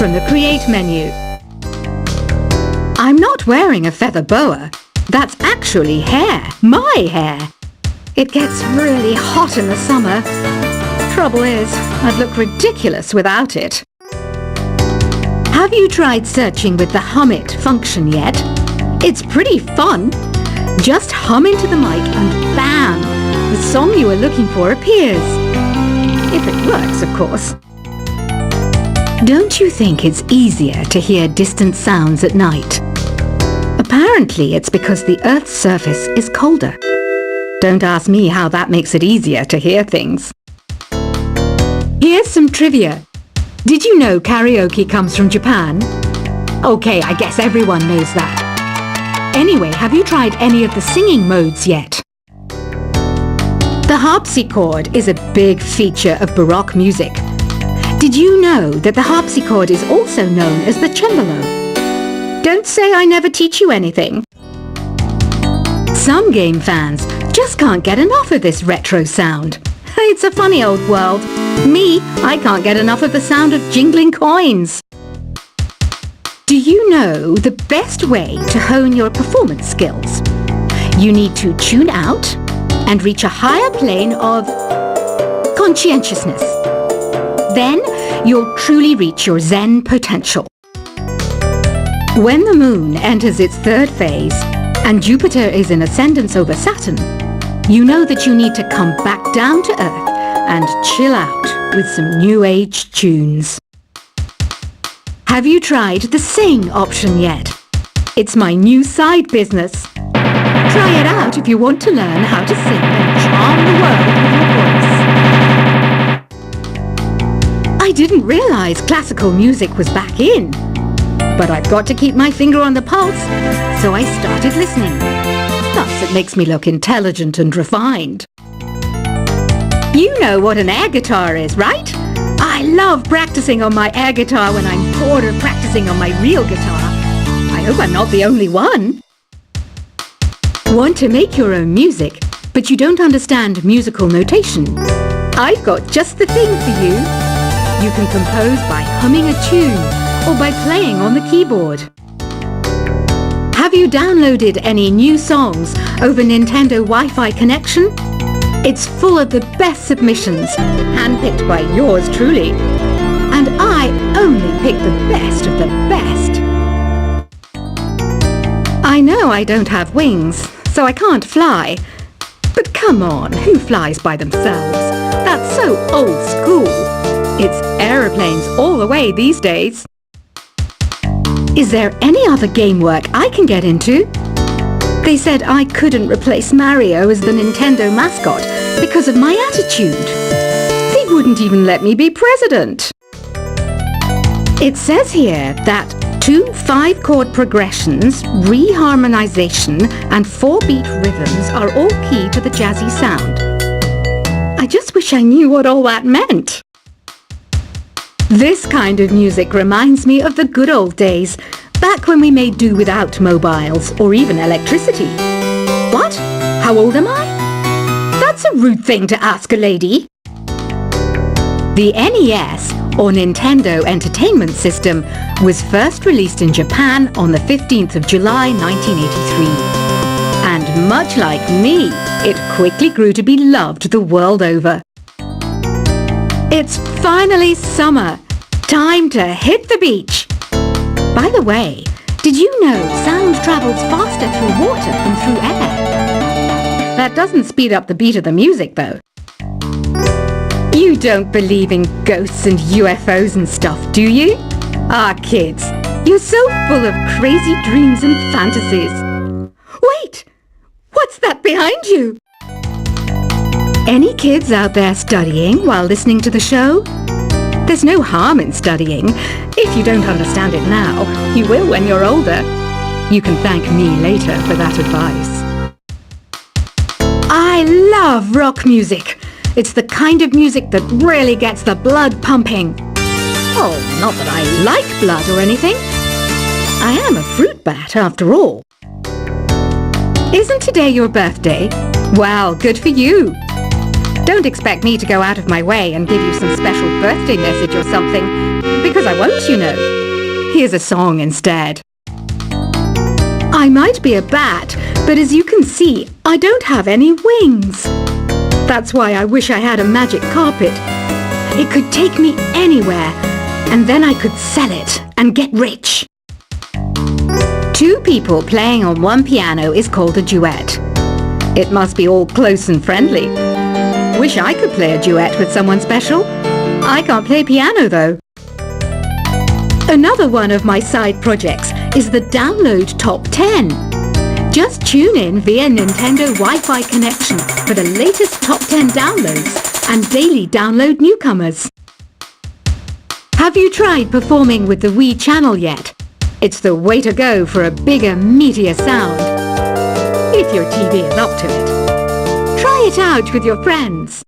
from the Create menu. I'm not wearing a feather boa. That's actually hair, my hair. It gets really hot in the summer. Trouble is, I'd look ridiculous without it. Have you tried searching with the Hum It function yet? It's pretty fun. Just hum into the mic and bam! The song you were looking for appears. If it works, of course. Don't you think it's easier to hear distant sounds at night? Apparently it's because the Earth's surface is colder. Don't ask me how that makes it easier to hear things. Here's some trivia. Did you know karaoke comes from Japan? Okay, I guess everyone knows that. Anyway, have you tried any of the singing modes yet? The harpsichord is a big feature of Baroque music. Did you know that the harpsichord is also known as the cembalo? Don't say I never teach you anything. Some game fans just can't get enough of this retro sound. It's a funny old world. Me, I can't get enough of the sound of jingling coins. Do you know the best way to hone your performance skills? You need to tune out and reach a higher plane of conscientiousness. Then you'll truly reach your Zen potential. When the moon enters its third phase and Jupiter is in ascendance over Saturn, you know that you need to come back down to Earth and chill out with some new age tunes. Have you tried the Sing option yet? It's my new side business. Try it out if you want to learn how to sing and charm the world with your voice. I didn't realize classical music was back in. But I've got to keep my finger on the pulse, so I started listening. Thus, it makes me look intelligent and refined. You know what an air guitar is, right? I love practicing on my air guitar when I'm bored of practicing on my real guitar. I hope I'm not the only one. Want to make your own music, but you don't understand musical notation? I've got just the thing for you. You can compose by humming a tune or by playing on the keyboard. Have you downloaded any new songs over Nintendo Wi-Fi connection? It's full of the best submissions, handpicked by yours truly. And I only pick the best of the best. I know I don't have wings, so I can't fly. But come on, who flies by themselves? That's so old school. It's aeroplanes all the way these days. Is there any other game work I can get into? They said I couldn't replace Mario as the Nintendo mascot because of my attitude. They wouldn't even let me be president. It says here that 2 5-chord progressions, reharmonization, and 4-beat rhythms are all key to the jazzy sound. I just wish I knew what all that meant. This kind of music reminds me of the good old days, back when we made do without mobiles or even electricity. What? How old am I? That's a rude thing to ask a lady. The NES, or Nintendo Entertainment System, was first released in Japan on the 15th of July 1983. And much like me, it quickly grew to be loved the world over. It's finally summer. Time to hit the beach. By the way, did you know sound travels faster through water than through air? That doesn't speed up the beat of the music, though. You don't believe in ghosts and UFOs and stuff, do you? Ah, kids, you're so full of crazy dreams and fantasies. Wait! What's that behind you? Any kids out there studying while listening to the show? There's no harm in studying. If you don't understand it now, you will when you're older. You can thank me later for that advice. I love rock music. It's the kind of music that really gets the blood pumping. Oh, not that I like blood or anything. I am a fruit bat after all. Isn't today your birthday? Well, good for you. Don't expect me to go out of my way and give you some special birthday message or something, Because I won't, you know. Here's a song instead. I might be a bat, but as you can see, I don't have any wings. That's why I wish I had a magic carpet. It could take me anywhere, and then I could sell it and get rich. Two people playing on one piano is called a duet. It must be all close and friendly. Wish I could play a duet with someone special. I can't play piano though. Another one of my side projects is the Download Top 10. Just tune in via Nintendo Wi-Fi connection for the latest Top 10 downloads and daily download newcomers. Have you tried performing with the Wii channel yet? It's the way to go for a bigger, meatier sound. If your TV is up to it. Try it out with your friends.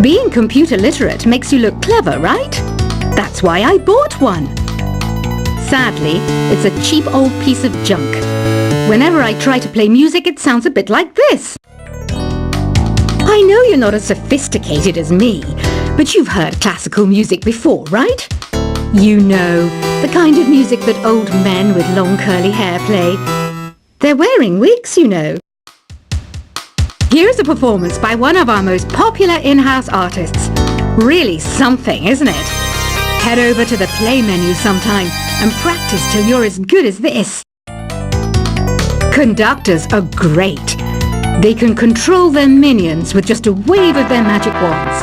Being computer literate makes you look clever, right? That's why I bought one. Sadly, it's a cheap old piece of junk. Whenever I try to play music, it sounds a bit like this. I know you're not as sophisticated as me, but you've heard classical music before, right? You know, the kind of music that old men with long curly hair play. They're wearing wigs, you know. Here's a performance by one of our most popular in-house artists. Really something, isn't it? Head over to the play menu sometime and practice till you're as good as this. Conductors are great. They can control their minions with just a wave of their magic wands.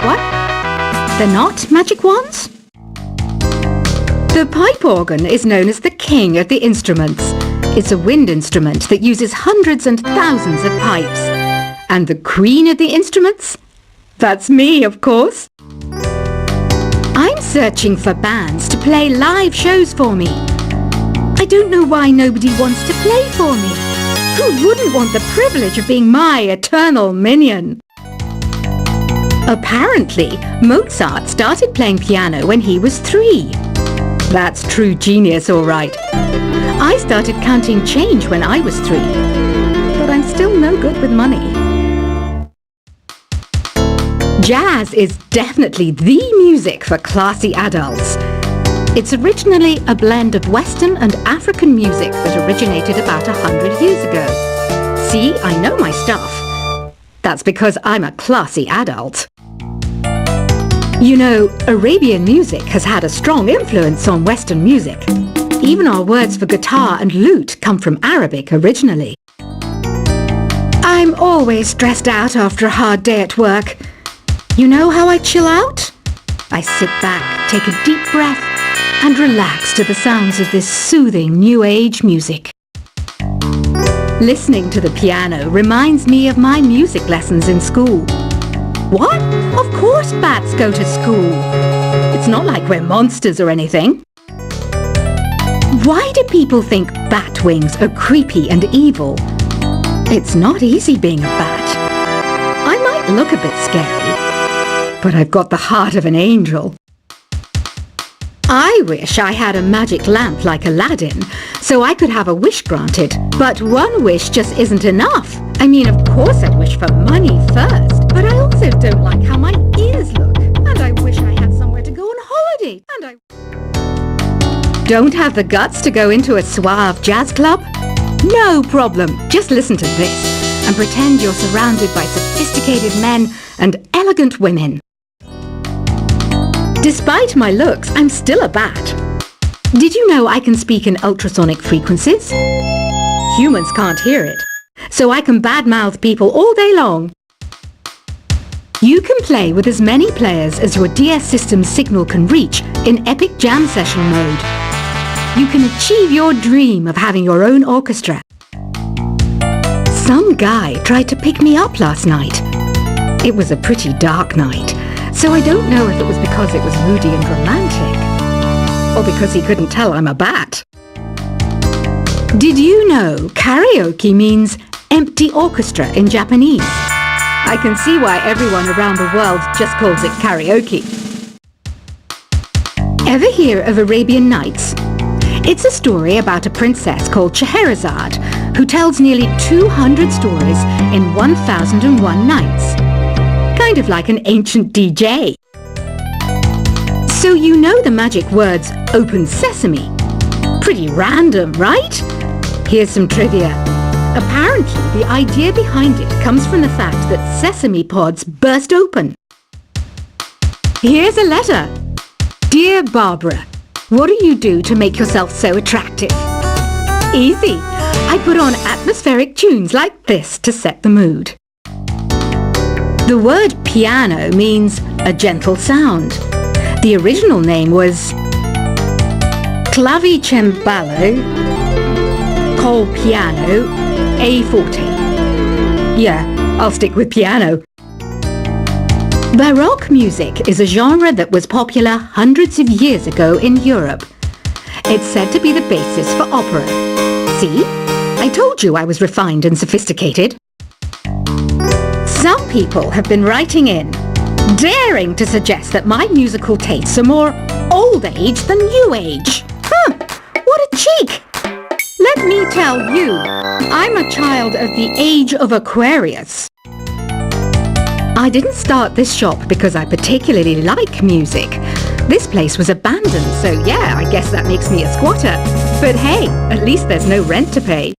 What? They're not magic wands? The pipe organ is known as the king of the instruments. It's a wind instrument that uses hundreds and thousands of pipes. And the queen of the instruments? That's me, of course. I'm searching for bands to play live shows for me. I don't know why nobody wants to play for me. Who wouldn't want the privilege of being my eternal minion? Apparently, Mozart started playing piano when he was 3. That's true genius, all right. I started counting change when I was 3, but I'm still no good with money. Jazz is definitely the music for classy adults. It's originally a blend of Western and African music that originated about 100 years ago. See, I know my stuff. That's because I'm a classy adult. You know, Arabian music has had a strong influence on Western music. Even our words for guitar and lute come from Arabic originally. I'm always stressed out after a hard day at work. You know how I chill out? I sit back, take a deep breath, and relax to the sounds of this soothing new age music. Listening to the piano reminds me of my music lessons in school. What? Of course bats go to school. It's not like we're monsters or anything. Why do people think bat wings are creepy and evil? It's not easy being a bat. I might look a bit scary, but I've got the heart of an angel. I wish I had a magic lamp like Aladdin, so I could have a wish granted. But one wish just isn't enough. I mean, of course I'd wish for money first, but I also don't like how my ears look. And I wish I had somewhere to go on holiday. And I don't have the guts to go into a suave jazz club? No problem. Just listen to this and pretend you're surrounded by sophisticated men and elegant women. Despite my looks, I'm still a bat. Did you know I can speak in ultrasonic frequencies? Humans can't hear it, so I can badmouth people all day long. You can play with as many players as your DS system's signal can reach in Epic Jam Session mode. You can achieve your dream of having your own orchestra. Some guy tried to pick me up last night. It was a pretty dark night, so I don't know if it was because it was moody and romantic, or because he couldn't tell I'm a bat. Did you know karaoke means empty orchestra in Japanese? I can see why everyone around the world just calls it karaoke. Ever hear of Arabian Nights? It's a story about a princess called Scheherazade who tells nearly 200 stories in 1001 nights. Kind of like an ancient DJ. So you know the magic words "Open Sesame"? Pretty random, right? Here's some trivia. Apparently, the idea behind it comes from the fact that sesame pods burst open. Here's a letter. Dear Barbara, what do you do to make yourself so attractive? Easy. I put on atmospheric tunes like this to set the mood. The word piano means a gentle sound. The original name was clavicembalo col piano a forte. Yeah, I'll stick with piano. Baroque music is a genre that was popular hundreds of years ago in Europe. It's said to be the basis for opera. See? I told you I was refined and sophisticated. Some people have been writing in, daring to suggest that my musical tastes are more old age than new age. What a cheek! Let me tell you, I'm a child of the age of Aquarius. I didn't start this shop because I particularly like music. This place was abandoned, so yeah, I guess that makes me a squatter. But hey, at least there's no rent to pay.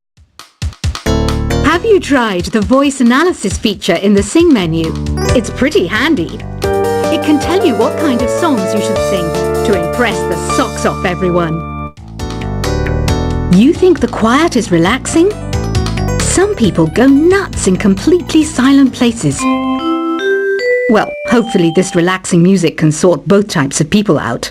Have you tried the voice analysis feature in the Sing menu? It's pretty handy. It can tell you what kind of songs you should sing to impress the socks off everyone. You think the quiet is relaxing? Some people go nuts in completely silent places. Well, hopefully this relaxing music can sort both types of people out.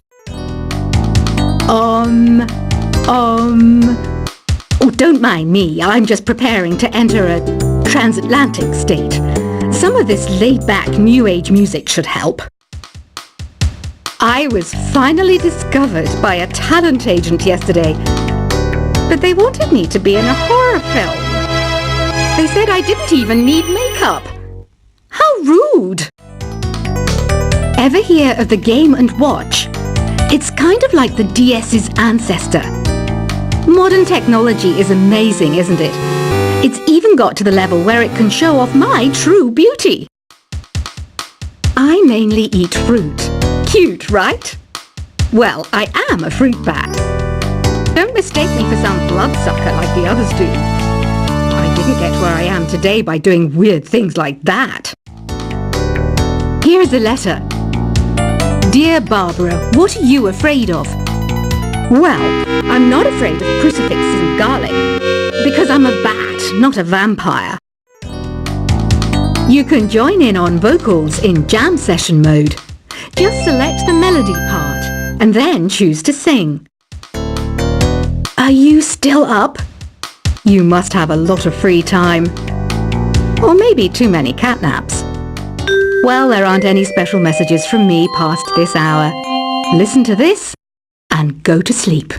Oh, don't mind me. I'm just preparing to enter a transatlantic state. Some of this laid-back New Age music should help. I was finally discovered by a talent agent yesterday, but they wanted me to be in a horror film. They said I didn't even need makeup. How rude! Ever hear of the Game & Watch? It's kind of like the DS's ancestor. Modern technology is amazing, isn't it? It's even got to the level where it can show off my true beauty. I mainly eat fruit. Cute, right? Well, I am a fruit bat. Don't mistake me for some bloodsucker like the others do. I didn't get where I am today by doing weird things like that. Here's a letter. Dear Barbara, what are you afraid of? Well, I'm not afraid of crucifixes and garlic, because I'm a bat, not a vampire. You can join in on vocals in jam session mode. Just select the melody part, and then choose to sing. Are you still up? You must have a lot of free time. Or maybe too many catnaps. Well, there aren't any special messages from me past this hour. Listen to this and go to sleep.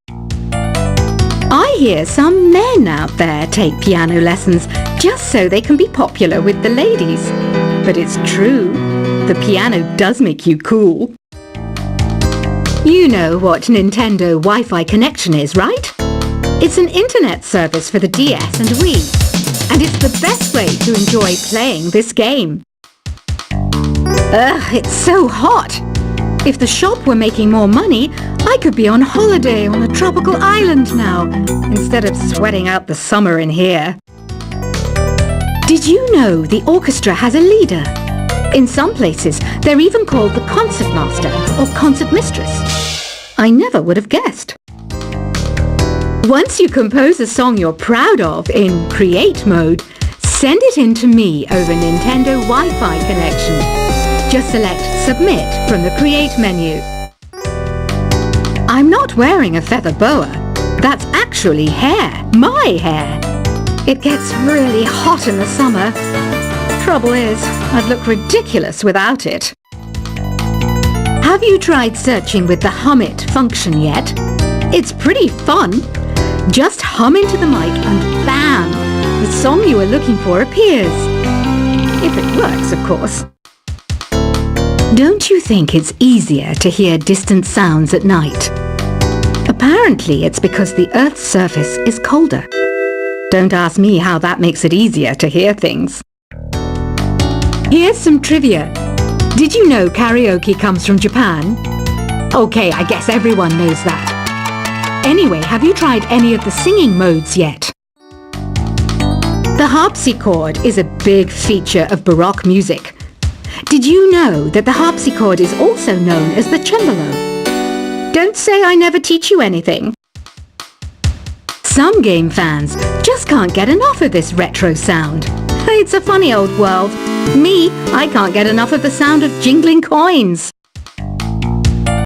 I hear some men out there take piano lessons just so they can be popular with the ladies. But it's true, the piano does make you cool. You know what Nintendo Wi-Fi connection is, right? It's an internet service for the DS and Wii, and it's the best way to enjoy playing this game. Ugh, it's so hot! If the shop were making more money, I could be on holiday on a tropical island now, instead of sweating out the summer in here. Did you know the orchestra has a leader? In some places, they're even called the concertmaster or concertmistress. I never would have guessed. Once you compose a song you're proud of in Create mode, send it in to me over Nintendo Wi-Fi connection. Just select Submit from the Create menu. I'm not wearing a feather boa. That's actually hair, my hair. It gets really hot in the summer. Trouble is, I'd look ridiculous without it. Have you tried searching with the Hum It function yet? It's pretty fun. Just hum into the mic and bam! The song you are looking for appears. If it works, of course. Don't you think it's easier to hear distant sounds at night? Apparently it's because the Earth's surface is colder. Don't ask me how that makes it easier to hear things. Here's some trivia. Did you know karaoke comes from Japan? Okay, I guess everyone knows that. Anyway, have you tried any of the singing modes yet? The harpsichord is a big feature of Baroque music. Did you know that the harpsichord is also known as the cembalo? Don't say I never teach you anything. Some game fans just can't get enough of this retro sound. It's a funny old world. Me, I can't get enough of the sound of jingling coins.